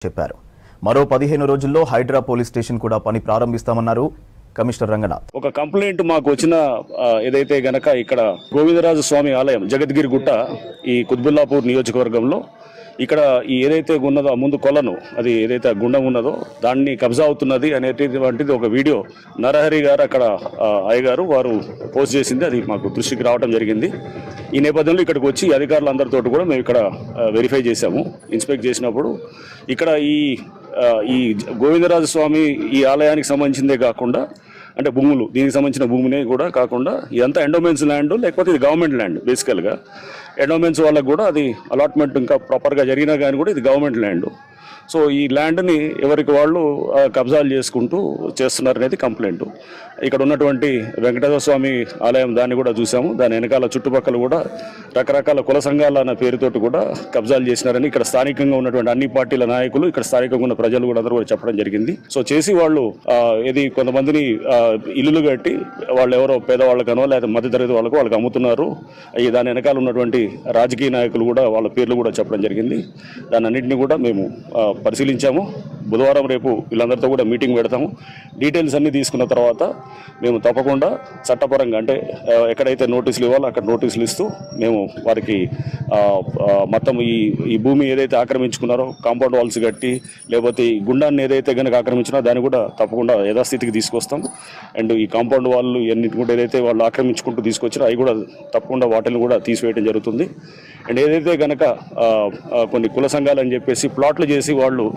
చెప్పారు. మరో 15 రోజుల్లో హైడ్రా పోలీస్ స్టేషన్ కూడా పని ప్రారంభిస్తామన్నారు కమిషనర్ రంగనాథ్. ఒక కంప్లైంట్ మాకు వచ్చిన ఏదైతే గనక ఇక్కడ గోవిందరాజ స్వామి ఆలయం జగద్గిరి గుట్ట ఈ కుత్బుల్లాపూర్ నియోజకవర్గంలో ఇక్కడ ఈ ఏదైతే ఉన్నదో ముందు కొలను అది ఏదైతే గుండం ఉన్నదో దాన్ని కబ్జా అవుతున్నది అనేటువంటిది ఒక వీడియో నరహరి గారు అక్కడ అయ్యగారు వారు పోస్ట్ చేసింది, అది మాకు దృష్టికి రావడం జరిగింది. ఈ నేపథ్యంలో ఇక్కడికి వచ్చి అధికారులందరితో కూడా మేము ఇక్కడ వెరిఫై చేశాము. ఇన్స్పెక్ట్ చేసినప్పుడు ఇక్కడ ఈ గోవిందరాజ స్వామి ఈ ఆలయానికి సంబంధించిందే కాకుండా అంటే భూములు దీనికి సంబంధించిన భూమిని కూడా కాకుండా ఇదంతా ఎండోమెంట్స్ ల్యాండ్ లేకపోతే ఇది గవర్నమెంట్ ల్యాండ్. బేసికల్గా ఎండోమెంట్స్ వాళ్ళకు కూడా అది అలాట్మెంట్ ఇంకా ప్రాపర్గా జరిగినా కానీ కూడా ఇది గవర్నమెంట్ ల్యాండ్. సో ఈ ల్యాండ్ని ఎవరికి వాళ్ళు కబ్జాలు చేసుకుంటూ చేస్తున్నారు అనేది కంప్లైంట్. ఇక్కడ ఉన్నటువంటి వెంకటేశ్వర స్వామి ఆలయం దాన్ని కూడా చూసాము. దాని వెనకాల చుట్టుపక్కల కూడా రకరకాల కుల సంఘాల అన్న పేరుతోటి కూడా కబ్జాలు చేసినారని ఇక్కడ స్థానికంగా ఉన్నటువంటి అన్ని పార్టీల నాయకులు ఇక్కడ స్థానికంగా ఉన్న ప్రజలు కూడా అందరూ కూడా చెప్పడం జరిగింది. సో చేసి వాళ్ళు ఇది కొంతమందిని ఇల్లులు కట్టి వాళ్ళు ఎవరో పేదవాళ్ళకనో లేదా మధ్యతరగతి వాళ్ళకి అమ్ముతున్నారు. దాని వెనకాల ఉన్నటువంటి రాజకీయ నాయకులు కూడా వాళ్ళ పేర్లు కూడా చెప్పడం జరిగింది. దాని అన్నింటినీ కూడా మేము పరిశీలించాము. బుధవారం రేపు వీళ్ళందరితో కూడా మీటింగ్ పెడతాము. డీటెయిల్స్ అన్నీ తీసుకున్న తర్వాత మేము తప్పకుండా చట్టపరంగా అంటే ఎక్కడైతే నోటీసులు ఇవ్వాలో అక్కడ నోటీసులు ఇస్తూ మేము వారికి మొత్తం ఈ భూమి ఏదైతే ఆక్రమించుకున్నారో కాంపౌండ్ వాల్స్ కట్టి లేకపోతే ఈ గుండాన్ని ఏదైతే కనుక ఆక్రమించినా దాన్ని కూడా తప్పకుండా యథాస్థితికి తీసుకొస్తాం. అండ్ ఈ కాంపౌండ్ వాళ్ళు ఎన్నిటి కూడా ఏదైతే వాళ్ళు ఆక్రమించుకుంటూ తీసుకొచ్చారో అవి కూడా తప్పకుండా వాటిని కూడా తీసివేయడం జరుగుతుంది. అండ్ ఏదైతే కనుక కొన్ని కుల సంఘాలు అని చెప్పేసి ప్లాట్లు చేసి వాళ్ళు